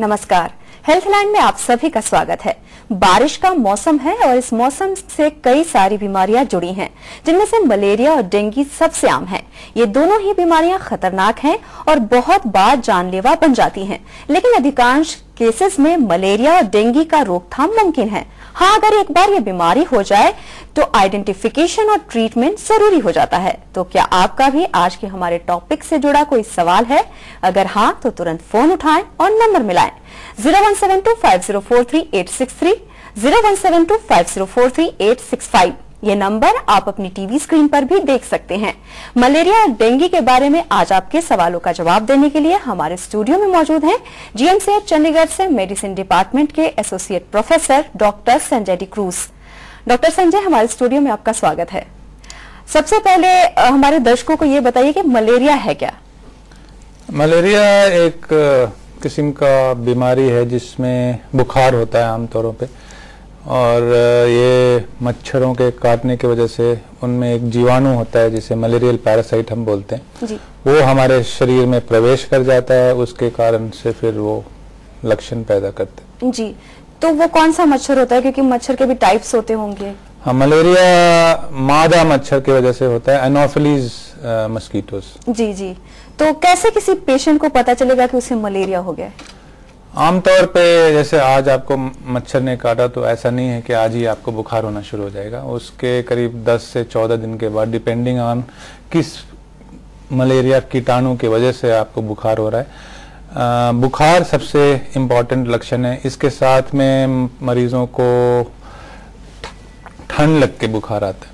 नमस्कार। हेल्थलाइन में आप सभी का स्वागत है। बारिश का मौसम है और इस मौसम से कई सारी बीमारियां जुड़ी हैं, जिनमें से मलेरिया और डेंगू सबसे आम है। ये दोनों ही बीमारियां खतरनाक हैं और बहुत बार जानलेवा बन जाती हैं, लेकिन अधिकांश केसेस में मलेरिया और डेंगू का रोकथाम मुमकिन है। हाँ, अगर एक बार ये बीमारी हो जाए तो आइडेंटिफिकेशन और ट्रीटमेंट जरूरी हो जाता है। तो क्या आपका भी आज के हमारे टॉपिक से जुड़ा कोई सवाल है? अगर हाँ, तो तुरंत फोन उठाएं और नंबर मिलाएं 01725043 01725043 ये नंबर आप अपनी टीवी स्क्रीन पर भी देख सकते हैं। मलेरिया और डेंगू के बारे में आज आपके सवालों का जवाब देने के लिए हमारे स्टूडियो में मौजूद हैं जीएमसीएच चंडीगढ़ से मेडिसिन डिपार्टमेंट के associate professor doctor Sanjay D cruise. Doctor Sanjay, हमारे स्टूडियो में आपका स्वागत है। सबसे पहले हमारे दर्शकों को ये बताइए कि मलेरिया है क्या? मलेरिया एक किस्म का बीमारी है जिसमें बुखार होता है आमतौर पे, और ये मच्छरों के काटने की वजह से उनमें एक जीवाणु होता है जिसे मलेरियल पैरासाइट हम बोलते हैं जी। वो हमारे शरीर में प्रवेश कर जाता है, उसके कारण से फिर वो लक्षण पैदा करते हैं जी। तो वो कौन सा मच्छर होता है, क्योंकि मच्छर के भी टाइप्स होते होंगे? हाँ, मलेरिया मादा मच्छर की वजह से होता है, एनोफिलीज मस्कीटोस। जी जी। तो कैसे किसी पेशेंट को पता चलेगा कि उसे मलेरिया हो गया है? आमतौर पे जैसे आज आपको मच्छर ने काटा तो ऐसा नहीं है कि आज ही आपको बुखार होना शुरू हो जाएगा। उसके करीब 10 से 14 दिन के बाद, डिपेंडिंग ऑन किस मलेरिया कीटाणु की वजह से आपको बुखार हो रहा है। बुखार सबसे इम्पोर्टेंट लक्षण है। इसके साथ में मरीजों को ठंड लग के बुखार आता है।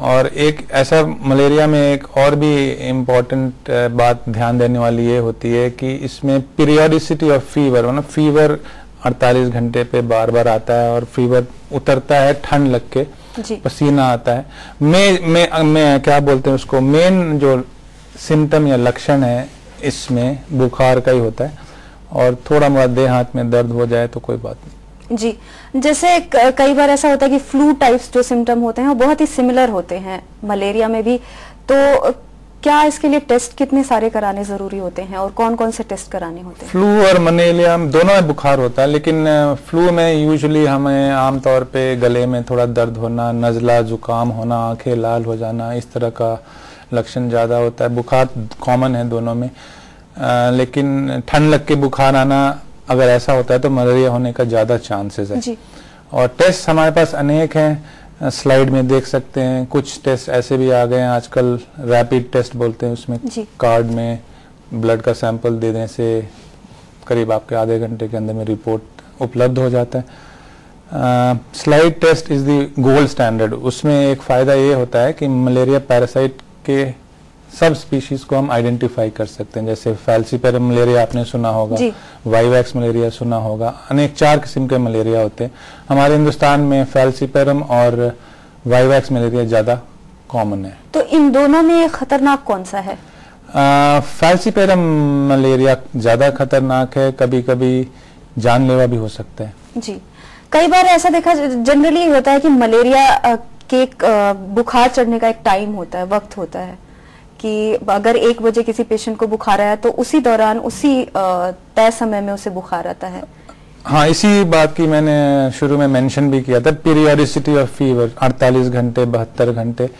और एक ऐसा मलेरिया में एक और भी इम्पोर्टेंट बात ध्यान देने वाली ये होती है कि इसमें पीरियोडिसिटी ऑफ फीवर, मतलब फीवर 48 घंटे पे बार बार आता है और फीवर उतरता है ठंड लग के, पसीना आता है। मैं क्या बोलते हैं उसको, मेन जो सिम्टम या लक्षण है इसमें बुखार का ही होता है, और थोड़ा मोड़ा देह हाथ में दर्द हो जाए तो कोई बात नहीं जी। जैसे कई बार ऐसा होता है कि फ्लू टाइप्स जो सिम्टम होते हैं वो बहुत ही सिमिलर होते हैं मलेरिया में भी। तो क्या इसके लिए टेस्ट कितने सारे कराने जरूरी होते हैं और कौन कौन से टेस्ट कराने होते हैं? फ्लू और मलेरिया दोनों में बुखार होता है, लेकिन फ्लू में यूजुअली हमें आमतौर पे गले में थोड़ा दर्द होना, नजला जुकाम होना, आंखें लाल हो जाना, इस तरह का लक्षण ज्यादा होता है। बुखार कॉमन है दोनों में, लेकिन ठंड लग के बुखार आना अगर ऐसा होता है तो मलेरिया होने का ज्यादा चांसेस है जी। और टेस्ट हमारे पास अनेक हैं, स्लाइड में देख सकते हैं। कुछ टेस्ट ऐसे भी आ गए हैं आजकल, रैपिड टेस्ट बोलते हैं, उसमें कार्ड में ब्लड का सैंपल देने से करीब आपके आधे घंटे के अंदर में रिपोर्ट उपलब्ध हो जाता है। Slide test is the gold standard. उसमें एक फायदा ये होता है कि मलेरिया पैरासाइट के सब स्पीशीज को हम आइडेंटिफाई कर सकते हैं। जैसे फैल्सीपेरम मलेरिया आपने सुना होगा, वाइवैक्स मलेरिया सुना होगा, अनेक 4 किस्म के मलेरिया होते हैं। हमारे हिंदुस्तान में फैल्सीपेरम और वाइवैक्स मलेरिया ज्यादा कॉमन है। तो इन दोनों में खतरनाक कौन सा है? फैल्सीपेरम मलेरिया ज्यादा खतरनाक है, कभी कभी जानलेवा भी हो सकता है जी। कई बार ऐसा देखा जनरली होता है कि मलेरिया के बुखार चढ़ने का एक टाइम होता है, वक्त होता है कि अगर 1 बजे किसी पेशेंट को बुखार आया तो उसी दौरान उसी तय समय में उसे बुखार आता है। हाँ, इसी बात की मैंने शुरू में मेंशन भी किया था, पीरियोडिसिटी ऑफ फीवर 48 घंटे 72 घंटे।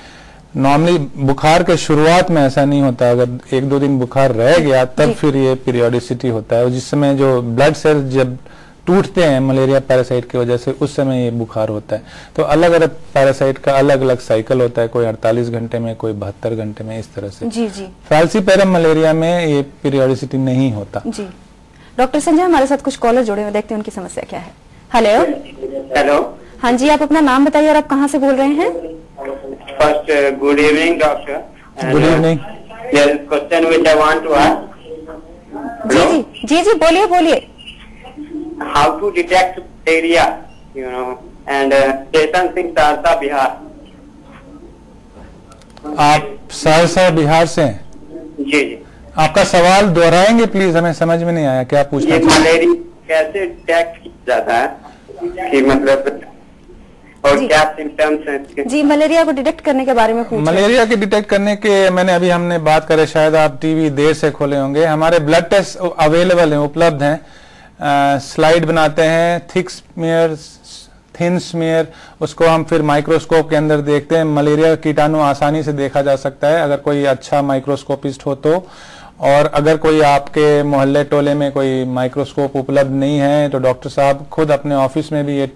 नॉर्मली बुखार के शुरुआत में ऐसा नहीं होता, अगर 1-2 दिन बुखार रह गया तब फिर ये पीरियोडिसिटी होता है, जिस समय जो ब्लड सेल जब टूटते हैं मलेरिया पैरासाइट की वजह से, उस समय ये बुखार होता है। तो अलग अलग पैरासाइट का अलग अलग साइकिल होता है, कोई 48 घंटे में, कोई 72 घंटे में, इस तरह से जी जी। फैल्सीपेरम मलेरिया में ये पीरियोडिसिटी नहीं होता जी। डॉक्टर संजय, हमारे साथ कुछ कॉलर जुड़े हुए, देखते हैं उनकी समस्या क्या है। Hello hello. हाँ जी, आप अपना नाम बताइए और आप कहाँ से बोल रहे हैं? First, good evening doctor. Good evening. Question which I want to ask. जी जी, बोलिए बोलिए। How to detect malaria, and Chetan Singh Saharsa Bihar. आप सहरसा बिहार से हैं? जी जी। आपका सवाल दोहराएंगे प्लीज, हमें समझ में नहीं आया क्या पूछना ये मलेरिया कैसे डिटेक्ट किया जाता है, कि मतलब और क्या सिम्टम्स हैं इसके? जी, मलेरिया को डिटेक्ट करने के बारे में पूछ। मलेरिया के डिटेक्ट करने के हमने बात करे, शायद आप टीवी देर से खोले होंगे। हमारे ब्लड टेस्ट अवेलेबल हैं, उपलब्ध हैं। स्लाइड बनाते हैं, थिक स्मीयर, थिन स्मीयर, उसको हम फिर माइक्रोस्कोप के अंदर देखते हैं। मलेरिया कीटाणु आसानी से देखा जा सकता है अगर कोई अच्छा माइक्रोस्कोपिस्ट हो तो। और अगर कोई आपके मोहल्ले टोले में कोई माइक्रोस्कोप उपलब्ध नहीं है तो डॉक्टर साहब खुद अपने ऑफिस में भी ये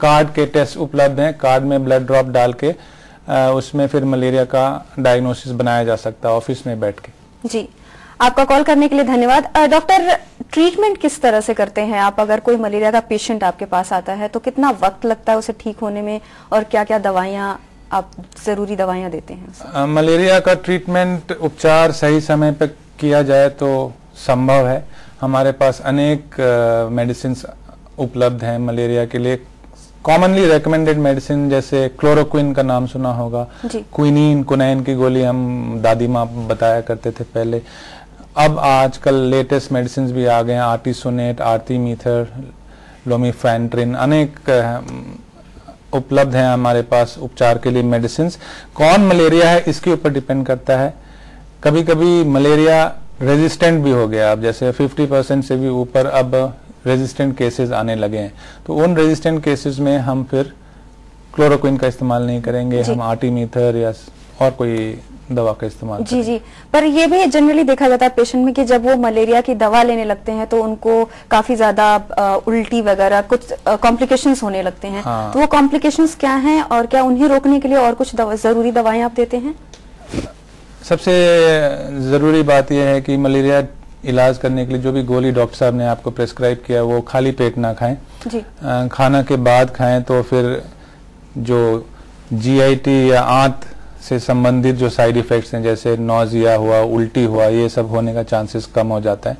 कार्ड के टेस्ट उपलब्ध हैं। कार्ड में ब्लड ड्रॉप डाल के उसमें फिर मलेरिया का डायग्नोसिस बनाया जा सकता है ऑफिस में बैठ के। जी, आपका कॉल करने के लिए धन्यवाद। डॉक्टर, ट्रीटमेंट किस तरह से करते हैं आप? अगर कोई मलेरिया का पेशेंट आपके पास आता है तो कितना वक्त लगता है उसे ठीक होने में, और क्या क्या दवाइयाँ आप जरूरी दवाइयाँ देते हैं? मलेरिया का ट्रीटमेंट उपचार सही समय पर किया जाए तो संभव है। हमारे पास अनेक मेडिसिन उपलब्ध हैं मलेरिया के लिए। कॉमनली रेकमेंडेड मेडिसिन जैसे क्लोरोक्विन का नाम सुना होगा, क्विनीन, कुनैन की गोली हम दादी माँ बताया करते थे पहले। अब आजकल लेटेस्ट मेडिसिन भी आ गए हैं, आर्टिसोनेट, आर्टिमीथर, लोमिफेंट्रिन, अनेक उपलब्ध हैं हमारे पास उपचार के लिए मेडिसिन। कौन मलेरिया है इसके ऊपर डिपेंड करता है। कभी कभी मलेरिया रेजिस्टेंट भी हो गया, अब जैसे 50% से भी ऊपर अब रेजिस्टेंट केसेस आने लगे हैं, तो उन रेजिस्टेंट केसेस में हम फिर क्लोरोक्विन का इस्तेमाल नहीं करेंगे, हम आर्टिमीथर या और कोई दवा का इस्तेमाल जी जी। पर ये भी जनरली देखा जाता है पेशेंट में कि जब वो मलेरिया की दवा लेने लगते हैं तो उनको काफी ज्यादा उल्टी वगैरह कुछ कॉम्प्लिकेशंस होने लगते हैं। तो वो कॉम्प्लिकेशंस क्या हैं और क्या उन्हें रोकने के लिए और कुछ जरूरी दवाएं आप देते हैं? सबसे जरूरी बात यह है कि मलेरिया इलाज करने के लिए जो भी गोली डॉक्टर साहब ने आपको प्रेस्क्राइब किया वो खाली पेट ना खाएं जी। खाना के बाद खाएं, तो फिर जो जीआईटी या आंत से संबंधित जो साइड इफेक्ट्स हैं जैसे नौजिया हुआ, उल्टी हुआ, ये सब होने का चांसेस कम हो जाता है।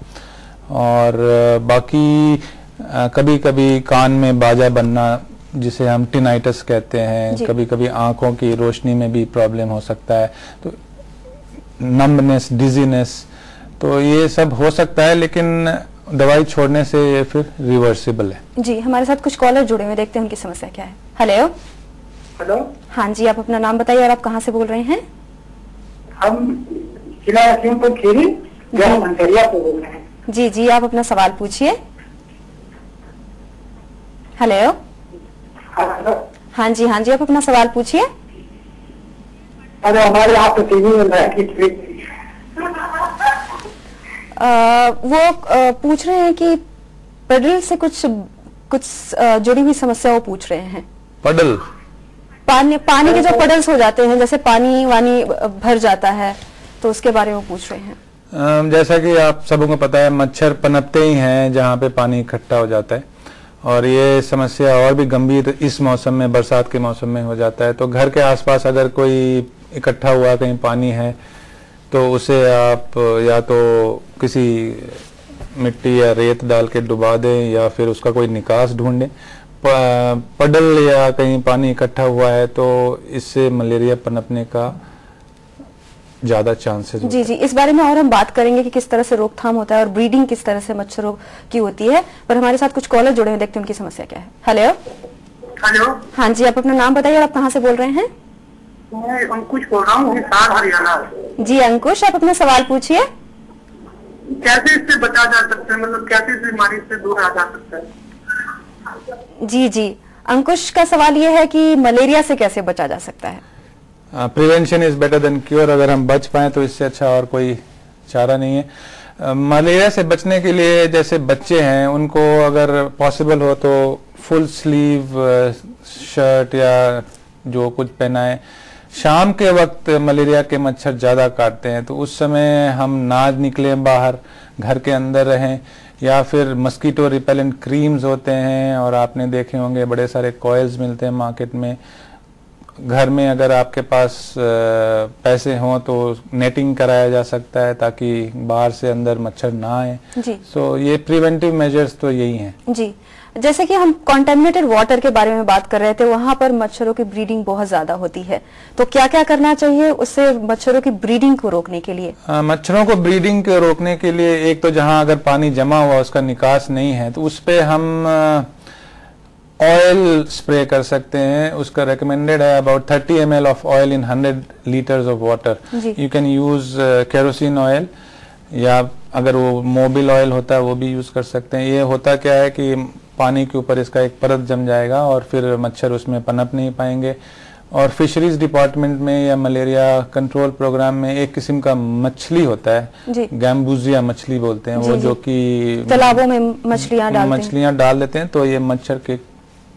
और बाकी कभी कभी कान में बाजा बनना जिसे हम टिनाइटस कहते हैं, कभी कभी आंखों की रोशनी में भी प्रॉब्लम हो सकता है, तो नम्बनेस, डिजीनेस, तो ये सब हो सकता है, लेकिन दवाई छोड़ने से ये फिर रिवर्सिबल है। जी, हमारे साथ कुछ कॉलर जुड़े हुए, देखते हैं उनकी समस्या क्या है। Hello hello. हाँ जी, आप अपना नाम बताइए और आप कहाँ से बोल रहे हैं? हम जिला लखीमपुर खीरी मंडरिया से बोल रहे हैं। जी जी, आप अपना सवाल पूछिए। हेलो। हाँ जी आप अपना सवाल पूछिए। अरे हमारे यहाँ तो टीवी में वो पूछ रहे हैं कि पडल से कुछ जुड़ी हुई समस्या वो पूछ रहे हैं। पडल पानी के जो पडल्स हो जाते हैं, जैसे पानी वानी भर जाता है, तो उसके बारे में वो पूछ रहे हैं। जैसा कि आप सबों को पता है मच्छर पनपते ही हैं जहाँ पे पानी इकट्ठा हो जाता है, और ये समस्या और भी गंभीर इस मौसम में, बरसात के मौसम में हो जाता है। तो घर के आसपास अगर कोई इकट्ठा हुआ कहीं पानी है तो उसे आप या तो किसी मिट्टी या रेत डाल के डुबा दें या फिर उसका कोई निकास ढूंढें। पडल या कहीं पानी इकट्ठा हुआ है तो इससे मलेरिया पनपने का ज्यादा चांसेस। जी जी, इस बारे में और हम बात करेंगे कि किस तरह से रोकथाम होता है और ब्रीडिंग किस तरह से मच्छरों की होती है। पर हमारे साथ कुछ कॉलर जुड़े हैं, देखते हैं उनकी समस्या क्या है। हेलो। हेलो। हाँ जी, आप अपना नाम बताइए और आप कहाँ से बोल रहे हैं? मैं अंकुश बोल रहा हूँ, हरियाणा। जी अंकुश, आप अपना सवाल पूछिए। कैसे इससे बचा जा सकता है, मतलब कैसे इस बीमारी से दूर आ जा सकता है? जी जी, अंकुश का सवाल ये है कि मलेरिया से कैसे बचा जा सकता है। Prevention is better than cure. अगर हम बच पाए तो इससे अच्छा और कोई चारा नहीं है। मलेरिया से बचने के लिए जैसे बच्चे हैं उनको अगर पॉसिबल हो तो फुल स्लीव शर्ट या जो कुछ पहनाएं। शाम के वक्त मलेरिया के मच्छर ज्यादा काटते हैं, तो उस समय हम ना निकलें बाहर, घर के अंदर रहें, या फिर मस्कीटो रिपेलेंट क्रीम्स होते हैं और आपने देखे होंगे बड़े सारे कॉइल्स मिलते हैं मार्केट में। घर में अगर आपके पास पैसे हों तो नेटिंग कराया जा सकता है ताकि बाहर से अंदर मच्छर ना आए। सो ये प्रिवेंटिव मेजर्स तो यही हैं। जी, जैसे कि हम कॉन्टेमिनेटेड वाटर के बारे में बात कर रहे थे, वहां पर मच्छरों की ब्रीडिंग बहुत ज्यादा होती है, तो क्या क्या करना चाहिए उससे मच्छरों की ब्रीडिंग को रोकने के लिए? मच्छरों को ब्रीडिंग को रोकने के लिए एक तो जहां अगर पानी जमा हुआ उसका निकास नहीं है तो उस पे हम ऑयल स्प्रे कर सकते हैं। उसका रिकमेंडेड है about 30 ml of oil in 100 litres of water. You can use kerosene oil या अगर वो मोबिल ऑयल होता है वो भी यूज कर सकते हैं। ये होता क्या है कि पानी के ऊपर इसका एक परत जम जाएगा और फिर मच्छर उसमें पनप नहीं पाएंगे। और फिशरीज डिपार्टमेंट में या मलेरिया कंट्रोल प्रोग्राम में एक किस्म का मछली होता है, गैम्बूजिया मछली बोलते हैं, वो जो कि तालाबों में मछलियां डाल देते हैं, तो ये मच्छर के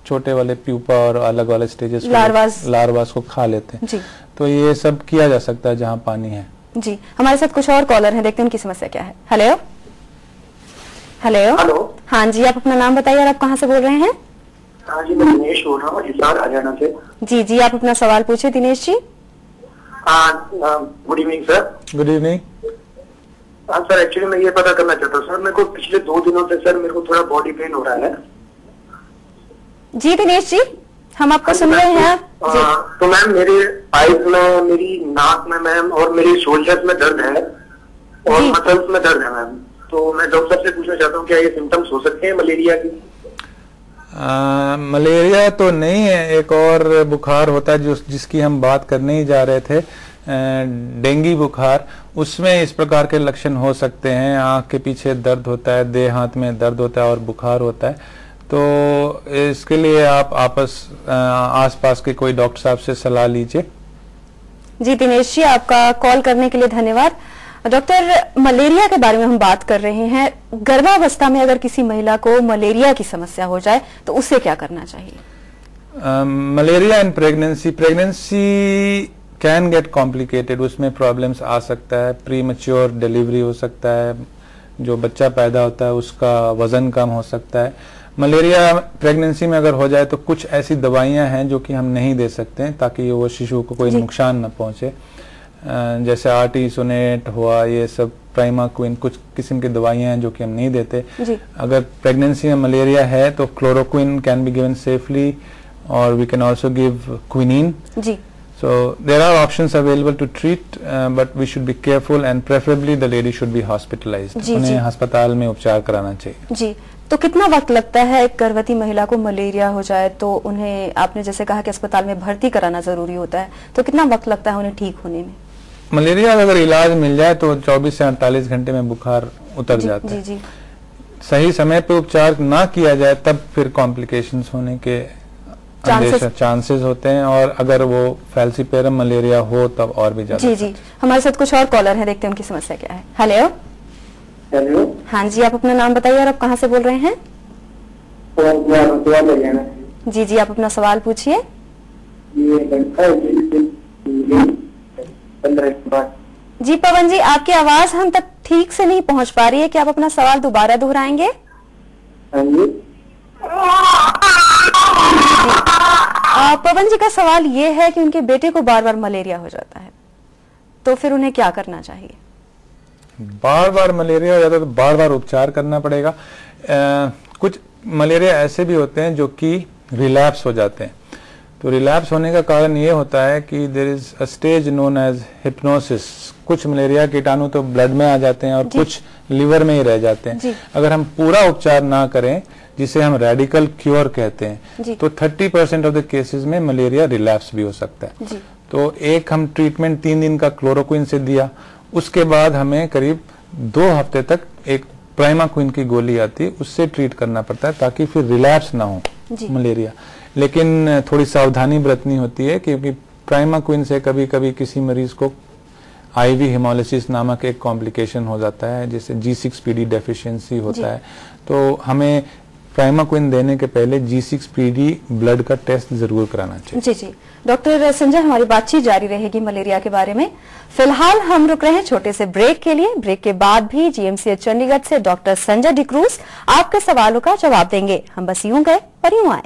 छोटे वाले प्यूपा और अलग वाले स्टेजेस लार्वास को खा लेते हैं। तो ये सब किया जा सकता है जहाँ पानी है। जी, हमारे साथ कुछ और कॉलर हैं, देखते हैं उनकी समस्या क्या है। हेलो हेलो हेलो, हाँ जी, आप अपना नाम बताइए और आप कहाँ से बोल रहे हैं? हाँ जी, मैं दिनेश बोल रहा हूँ, हिसार हरियाणा से। जी जी, आप अपना सवाल पूछिए Dinesh ji. Good evening sir. Good evening. हाँ सर, एक्चुअली मैं ये पता करना चाहता हूँ सर, मेरे को पिछले 2 दिनों से सर मेरे को थोड़ा बॉडी पेन हो रहा है। जी दिनेश जी, हम आपको सुन रहे हैं। तो मैम मेरे आईज में, मेरी नाक में मैम, और मेरी शोल्डर्स में दर्द है और मसल्स में दर्द है मैम। तो मैं डॉक्टर से पूछना चाहता हूँ क्या ये सिम्टम्स हो सकते हैं मलेरिया की? मलेरिया तो नहीं है, एक और बुखार होता है जिसकी हम बात करने ही जा रहे थे, डेंगू बुखार। उसमें इस प्रकार के लक्षण हो सकते हैं, आंख के पीछे दर्द होता है, देह हाथ में दर्द होता है और बुखार होता है। तो इसके लिए आप आसपास के कोई डॉक्टर साहब से सलाह लीजिए। जी दिनेश जी, आपका कॉल करने के लिए धन्यवाद। डॉक्टर, मलेरिया के बारे में हम बात कर रहे हैं। गर्भावस्था में अगर किसी महिला को मलेरिया की समस्या हो जाए तो उसे क्या करना चाहिए? Malaria in pregnancy can get complicated, उसमें प्रॉब्लम्स आ सकता है, प्री मैच्योर डिलीवरी हो सकता है, जो बच्चा पैदा होता है उसका वजन कम हो सकता है। मलेरिया प्रेगनेंसी में अगर हो जाए तो कुछ ऐसी दवाइयां हैं जो कि हम नहीं दे सकते हैं ताकि वो शिशु को कोई नुकसान न पहुंचे, जैसे आर्टिसोनेट हुआ, ये सब प्राइमाक्विन, कुछ किस्म की दवाइयां हैं जो कि हम नहीं देते। अगर प्रेगनेंसी में मलेरिया है तो chloroquine can be given safely और we can also give quinine. So there are options available to treat, but we should be careful and preferably the lady should be hospitalized. उन्हें अस्पताल में उपचार कराना चाहिए। जी, तो कितना वक्त लगता है एक गर्भवती महिला को मलेरिया हो जाए तो उन्हें, आपने जैसे कहा कि अस्पताल में भर्ती कराना जरूरी होता है, तो कितना वक्त लगता है उन्हें ठीक होने में? मलेरिया अगर इलाज मिल जाए तो 24 से 48 घंटे में बुखार उतर जाता है। जी। सही समय पे उपचार ना किया जाए तब फिर कॉम्प्लिकेशंस होने के चांसेस होते हैं, और अगर वो फैल्सीपेरम मलेरिया हो तब और भी ज्यादा। जी, हमारे साथ कुछ और कॉलर हैं, देखते हैं उनकी समस्या क्या है। हेलो, हाँ जी, आप अपना नाम बताइए और आप कहाँ से बोल रहे हैं? जी, आप अपना सवाल पूछिए। जी पवन जी, आपकी आवाज हम तक ठीक से नहीं पहुँच पा रही है, क्या आप अपना सवाल दोबारा दोहराएंगे? पवन जी का सवाल ये है कि उनके बेटे को बार बार मलेरिया हो जाता है, तो फिर उन्हें क्या करना चाहिए? बार बार मलेरिया हो जाता है तो बार बार उपचार करना पड़ेगा। कुछ मलेरिया ऐसे भी होते हैं जो कि रिलैप्स हो जाते हैं। तो रिलैप्स होने का कारण ये होता है कि there is a stage known as hypnosis. कुछ मलेरिया कीटाणु तो ब्लड में आ जाते हैं और कुछ लिवर में ही रह जाते हैं। अगर हम पूरा उपचार ना करें, जिसे हम रेडिकल क्योर कहते हैं, तो 30% ऑफ द केसेस में मलेरिया रिलैप्स भी हो सकता है। तो एक हम ट्रीटमेंट 3 दिन का क्लोरोक्विन से दिया, उसके बाद हमें करीब 2 हफ्ते तक एक प्राइमाक्विन की गोली आती है, उससे ट्रीट करना पड़ता है ताकि फिर रिलैप्स ना हो मलेरिया। लेकिन थोड़ी सावधानी बरतनी होती है क्योंकि प्राइमाक्विन से कभी कभी किसी मरीज को आईवी हेमोलिसिस नामक एक कॉम्प्लिकेशन हो जाता है, जिससे G6PD डेफिशिएंसी होता है। तो हमें प्राइमाक्विन देने के पहले G6PD ब्लड का टेस्ट जरूर कराना चाहिए। जी। डॉक्टर संजय, हमारी बातचीत जारी रहेगी मलेरिया के बारे में। फिलहाल हम रुक रहे हैं छोटे से ब्रेक के लिए। ब्रेक के बाद भी GMCH चंडीगढ़ से डॉक्टर संजय डिक्रूज आपके सवालों का जवाब देंगे। हम बस यूं गए और यूं आए।